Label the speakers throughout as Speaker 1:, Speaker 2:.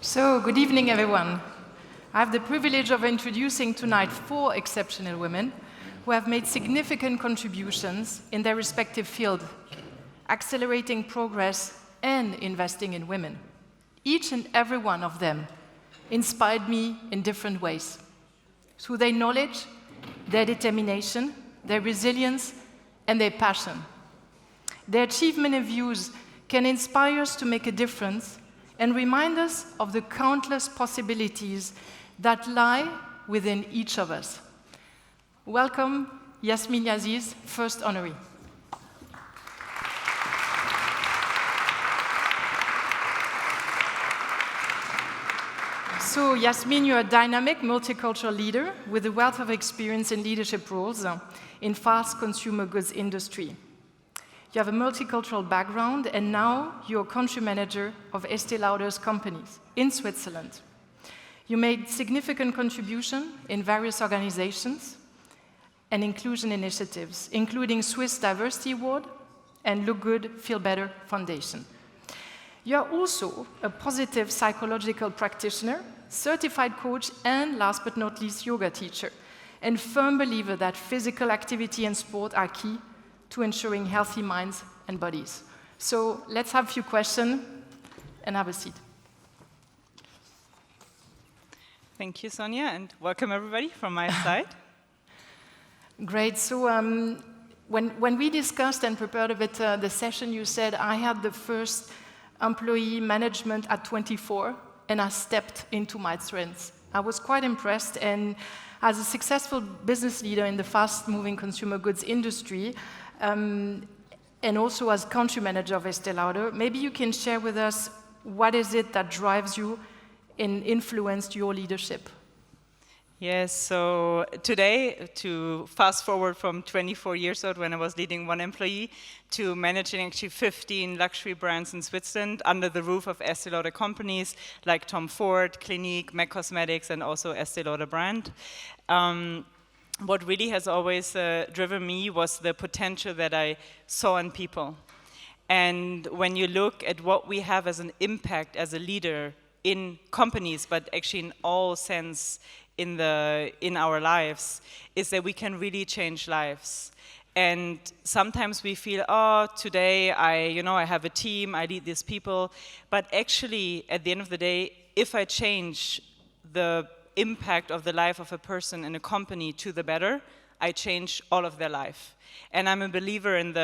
Speaker 1: So, good evening, everyone. I have the privilege of introducing tonight 4 exceptional women who have made significant contributions in their respective field, accelerating progress and investing in women. Each and every one of them inspired me in different ways, through their knowledge, their determination, their resilience, and their passion. Their achievement and views can inspire us to make a difference and remind us of the countless possibilities that lie within each of us. Welcome, Jasmin Aziz, first honoree. So, Jasmin, you're a dynamic, multicultural leader with a wealth of experience in leadership roles in fast consumer goods industry. You have a multicultural background, and now you're country manager of Estée Lauder's companies in Switzerland. You made significant contribution in various organizations and inclusion initiatives, including Swiss Diversity Award and Look Good, Feel Better Foundation. You are also a positive psychological practitioner, certified coach, and last but not least, yoga teacher, and firm believer that physical activity and sport are key to ensuring healthy minds and bodies. So let's have a few questions and have a seat.
Speaker 2: Thank you, Sonia, and welcome everybody from my side.
Speaker 1: Great. So when we discussed and prepared a bit the session, you said I had the first employee management at 24, and I stepped into my strengths. I was quite impressed, and as a successful business leader in the fast-moving consumer goods industry, and also as country manager of Estée Lauder, maybe you can share with us what is it that drives you and influenced your leadership?
Speaker 2: Yes, so today, to fast forward from 24 years old when I was leading one employee to managing actually 15 luxury brands in Switzerland under the roof of Estée Lauder companies like Tom Ford, Clinique, MAC Cosmetics, and also Estée Lauder brand. What really has always driven me was the potential that I saw in people. And when you look at what we have as an impact as a leader in companies, but actually in all sense in our lives, is that we can really change lives. And sometimes we feel, oh, today I have a team, I lead these people. But actually, at the end of the day, if I change the impact of the life of a person in a company to the better, I change all of their life. And I'm a believer in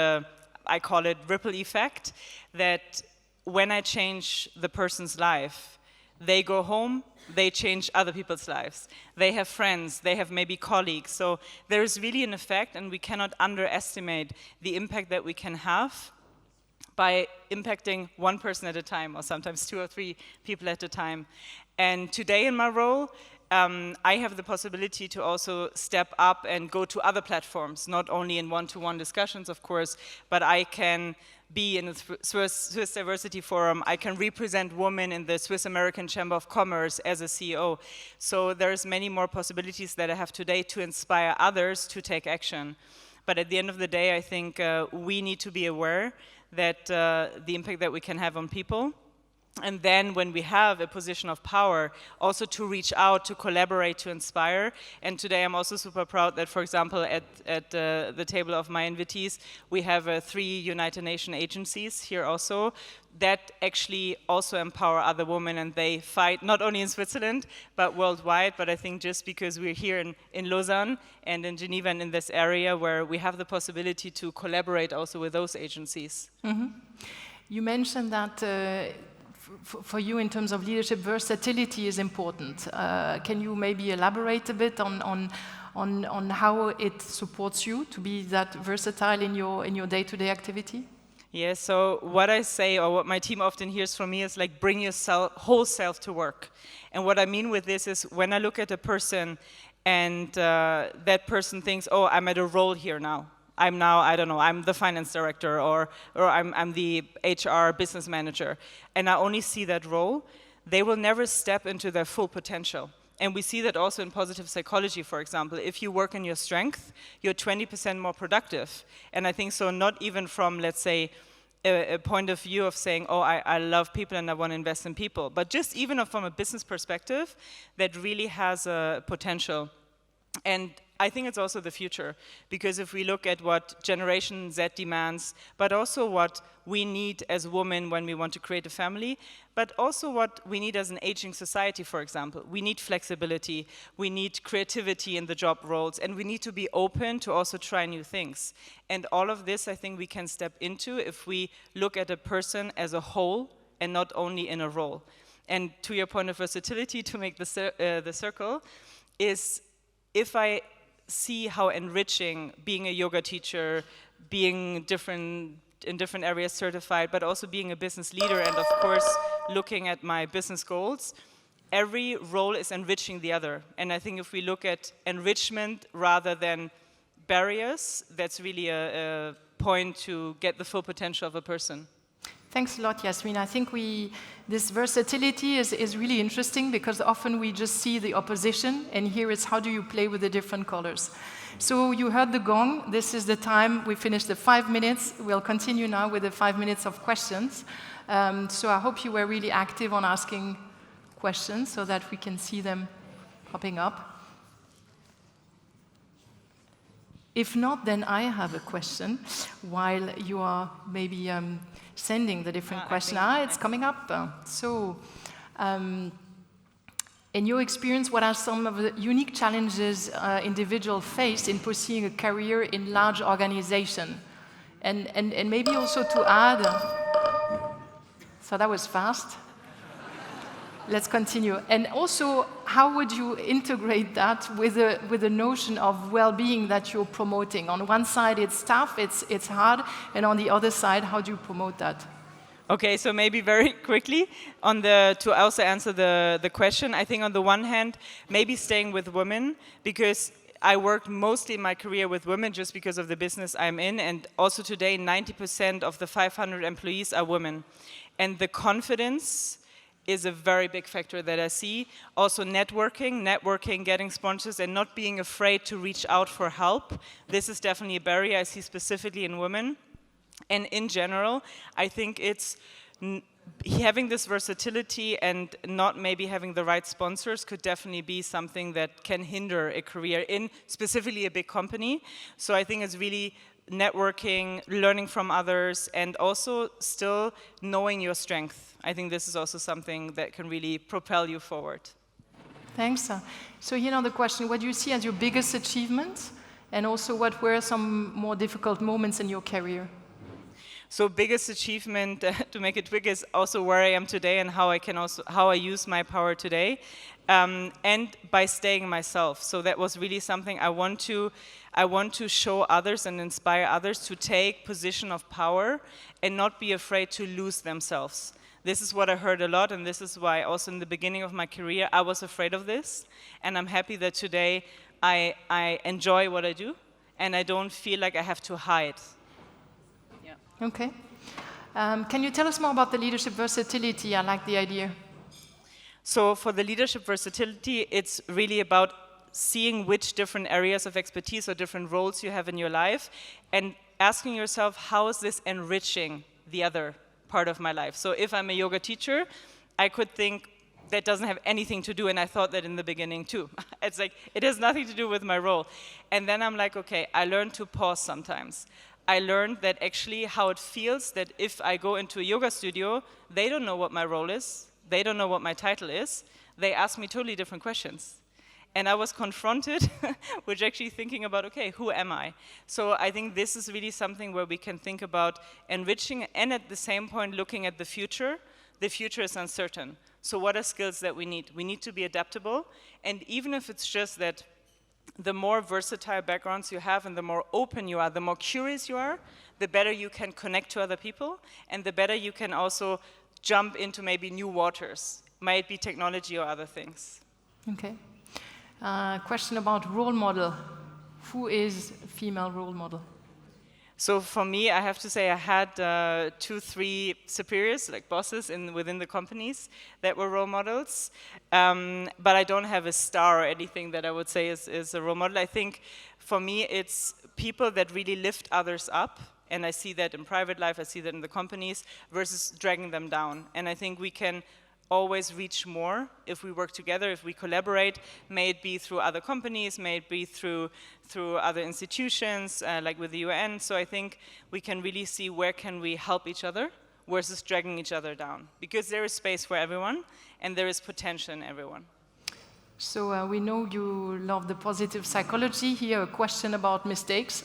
Speaker 2: I call it ripple effect, that when I change the person's life, they go home, they change other people's lives. They have friends, they have maybe colleagues. So there is really an effect, and we cannot underestimate the impact that we can have by impacting one person at a time, or sometimes 2 or 3 people at a time. And today in my role, I have the possibility to also step up and go to other platforms, not only in one-to-one discussions, of course, but I can be in the Swiss Diversity Forum. I can represent women in the Swiss American Chamber of Commerce as a CEO. So there's many more possibilities that I have today to inspire others to take action. But at the end of the day, I think we need to be aware that the impact that we can have on people. And then when we have a position of power, also to reach out, to collaborate, to inspire. And today I'm also super proud that, for example, at the table of my invitees, we have 3 United Nations agencies here also that actually also empower other women, and they fight not only in Switzerland, but worldwide. But I think just because we're here in Lausanne and in Geneva and in this area where we have the possibility to collaborate also with those agencies.
Speaker 1: Mm-hmm. You mentioned that for you, in terms of leadership, versatility is important. Can you maybe elaborate a bit on how it supports you to be that versatile in your day-to-day activity?
Speaker 2: Yeah, so what I say, or what my team often hears from me, is like, bring your whole self to work. And what I mean with this is, when I look at a person and that person thinks, oh, I'm at a role here now. I'm now, I don't know, I'm the finance director, or I'm the HR business manager, and I only see that role, they will never step into their full potential. And we see that also in positive psychology, for example. If you work on your strength, you're 20% more productive. And I think so, not even from, let's say, a point of view of saying, oh, I love people and I want to invest in people. But just even from a business perspective, that really has a potential. And I think it's also the future, because if we look at what Generation Z demands, but also what we need as women when we want to create a family, but also what we need as an aging society, for example. We need flexibility, we need creativity in the job roles, and we need to be open to also try new things. And all of this, I think we can step into if we look at a person as a whole and not only in a role. And to your point of versatility, to make the circle, is if I see how enriching being a yoga teacher, being in different areas certified, but also being a business leader, and of course looking at my business goals, every role is enriching the other. And I think if we look at enrichment rather than barriers, that's really a point to get the full potential of a person.
Speaker 1: Thanks a lot, Jasmin. I think this versatility is really interesting, because often we just see the opposition, and here it's how do you play with the different colors. So you heard the gong. This is the time. We finished the 5 minutes. We'll continue now with the 5 minutes of questions. So I hope you were really active on asking questions so that we can see them popping up. If not, then I have a question while you are maybe sending the different questions. It's coming up. In your experience, what are some of the unique challenges individuals face in pursuing a career in large organization? And maybe also to add, so that was fast. Let's continue. And also, how would you integrate that with the notion of well-being that you're promoting? On one side, it's tough, it's hard, and on the other side, how do you promote that?
Speaker 2: Okay, so maybe very quickly, to also answer the question, I think on the one hand, maybe staying with women, because I worked mostly in my career with women just because of the business I'm in, and also today 90% of the 500 employees are women. And the confidence is a very big factor that I see. Also networking, getting sponsors, and not being afraid to reach out for help. This is definitely a barrier I see specifically in women. And in general, I think it's having this versatility and not maybe having the right sponsors could definitely be something that can hinder a career in specifically a big company. So I think it's really networking, learning from others, and also still knowing your strength. I think this is also something that can really propel you forward.
Speaker 1: Thanks. So the question, what do you see as your biggest achievement? And also what were some more difficult moments in your career?
Speaker 2: So biggest achievement, to make it quick, is also where I am today and how I use my power today, and by staying myself. So that was really something I want to show others and inspire others to take position of power and not be afraid to lose themselves. This is what I heard a lot, and this is why also in the beginning of my career I was afraid of this, and I'm happy that today I enjoy what I do and I don't feel like I have to hide.
Speaker 1: Okay. Can you tell us more about the leadership versatility? I like the idea.
Speaker 2: So for the leadership versatility, it's really about seeing which different areas of expertise or different roles you have in your life and asking yourself, how is this enriching the other part of my life? So if I'm a yoga teacher, I could think that doesn't have anything to do, and I thought that in the beginning too. It's like, it has nothing to do with my role. And then I'm like, okay, I learned to pause sometimes. I learned that actually how it feels that if I go into a yoga studio, they don't know what my role is, they don't know what my title is, they ask me totally different questions. And I was confronted with actually thinking about, okay, who am I? So I think this is really something where we can think about enriching and at the same point looking at the future. The future is uncertain. So what are skills that we need? We need to be adaptable. And even if it's just that the more versatile backgrounds you have and the more open you are, the more curious you are, the better you can connect to other people, and the better you can also jump into maybe new waters, might it be technology or other things.
Speaker 1: Okay. Question about role model. Who is a female role model?
Speaker 2: So for me, I have to say I had 2-3 superiors, like bosses within the companies that were role models. But I don't have a star or anything that I would say is a role model. I think for me, it's people that really lift others up And I see that in private life, I see that in the companies, versus dragging them down. And I think we can always reach more if we work together, if we collaborate, may it be through other companies, may it be through other institutions, like with the UN. So I think we can really see where can we help each other versus dragging each other down. Because there is space for everyone, and there is potential in everyone.
Speaker 1: So we know you love the positive psychology. Here, a question about mistakes.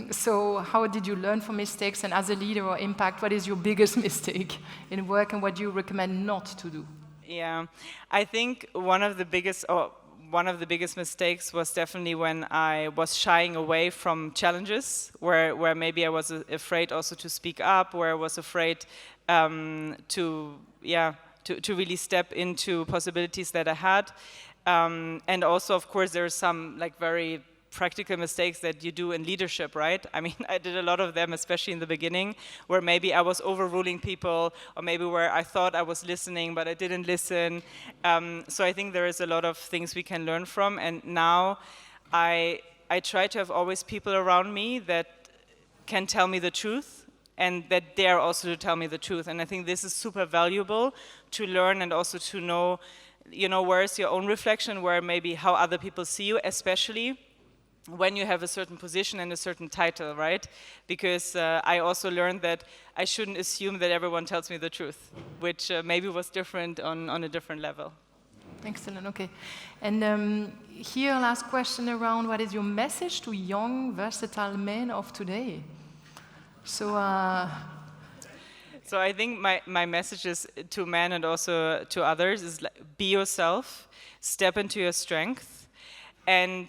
Speaker 1: So how did you learn from mistakes, and as a leader or impact, what is your biggest mistake in work and what do you recommend not to do?
Speaker 2: Yeah, I think one of the biggest mistakes was definitely when I was shying away from challenges, where maybe I was afraid also to speak up, where I was afraid to really step into possibilities that I had. And also, of course, there are some like very practical mistakes that you do in leadership, right? I mean, I did a lot of them, especially in the beginning, where maybe I was overruling people, or maybe where I thought I was listening, but I didn't listen. So I think there is a lot of things we can learn from. And now I try to have always people around me that can tell me the truth, and that dare also to tell me the truth. And I think this is super valuable to learn, and also to know, where is your own reflection, where maybe how other people see you, especially when you have a certain position and a certain title, right? Because I also learned that I shouldn't assume that everyone tells me the truth, which maybe was different on a different level.
Speaker 1: Excellent, okay. And here, last question around what is your message to young, versatile men of today? So
Speaker 2: I think my message is to men and also to others is like, be yourself, step into your strength, and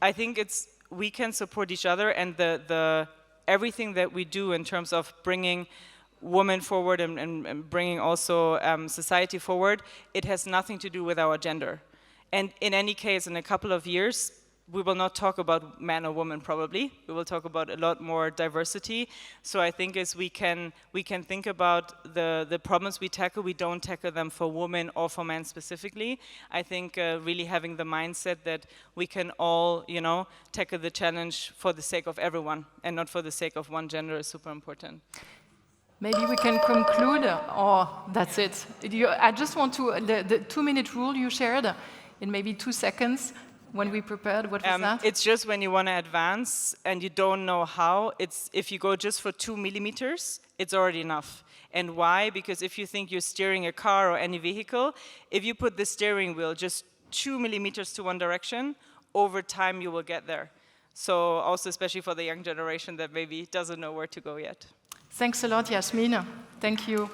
Speaker 2: I think we can support each other, and the everything that we do in terms of bringing women forward and bringing also society forward, it has nothing to do with our gender. And in any case, in a couple of years, we will not talk about man or woman probably. We will talk about a lot more diversity. So I think as we can think about the problems we tackle, we don't tackle them for women or for men specifically. I think really having the mindset that we can all, tackle the challenge for the sake of everyone and not for the sake of one gender is super important.
Speaker 1: Maybe we can conclude, or that's it. I just want to, the 2-minute rule you shared in maybe 2 seconds. When we prepared, what was that?
Speaker 2: It's just when you want to advance and you don't know how, if you go just for 2 millimeters, it's already enough. And why? Because if you think you're steering a car or any vehicle, if you put the steering wheel just 2 millimeters to one direction, over time you will get there. So also especially for the young generation that maybe doesn't know where to go yet.
Speaker 1: Thanks a lot, Jasmin. Thank you.